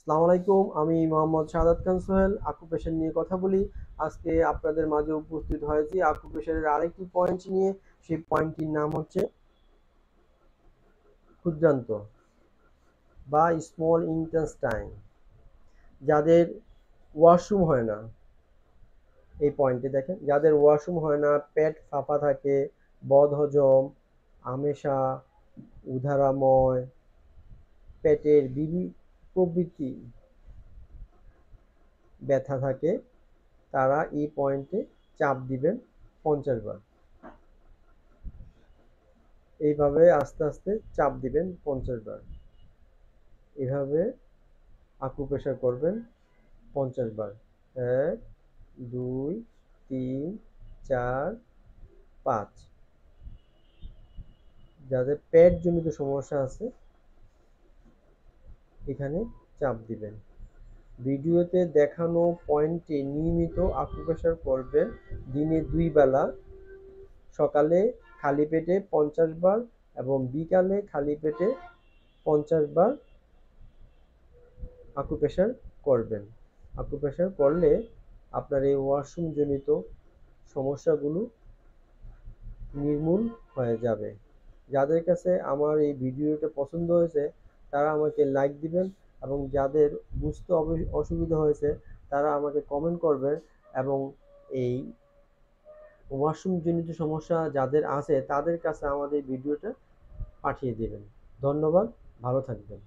আসসালামু আলাইকুম। আমি মোহাম্মদ শাহাদাত খান সোহেল আকুপেশার নিয়ে কথা বলি। আজকে আপনাদের মাঝে উপস্থিত হয়েছি আকুপেশারের আরেকটি পয়েন্ট নিয়ে। সেই পয়েন্টটির নাম হচ্ছে ক্ষুদ্রান্ত বা স্মল ইন্টেস্টাইন। যাদের ওয়াশরুম হয় না, এই পয়েন্টে দেখেন, যাদের ওয়াশরুম হয় না, পেট ফাঁপা থাকে, বদহজম, আমেশা, উদারাময়, পেটের প্রভৃতি ব্যথা থাকে, তারা এই পয়েন্টে চাপ দিবেন 50 বার। এইভাবে আস্তে আস্তে চাপ দিবেন 50 বার। এভাবে আকুপ্রেশার করবেন 50 বার। 1, 2, 3, 4, 5। যাদের পেট জনিত সমস্যা আছে এখানে চাপ দিবেন। ভিডিওতে দেখানো পয়েন্টে নিয়মিত আকুপ্রেশার করবেন দিনে 2 বেলা। সকালে খালি পেটে 50 বার এবং বিকালে খালি পেটে 50 বার আকুপ্রেশার করবেন। আকুপ্রেশার করলে আপনার এই ওয়াশরুম জনিত সমস্যাগুলো নির্মূল হয়ে যাবে। যাদের কাছে আমার এই ভিডিওটা পছন্দ হয়েছে তারা আমাকে লাইক দিবেন, এবং যাদের বুঝতে অসুবিধা হয়েছে তারা আমাকে কমেন্ট করবেন, এবং এই ওয়াশরুম জনিত সমস্যা যাদের আছে তাদের কাছে আমাদের ভিডিওটা পাঠিয়ে দেবেন। ধন্যবাদ, ভালো থাকবেন।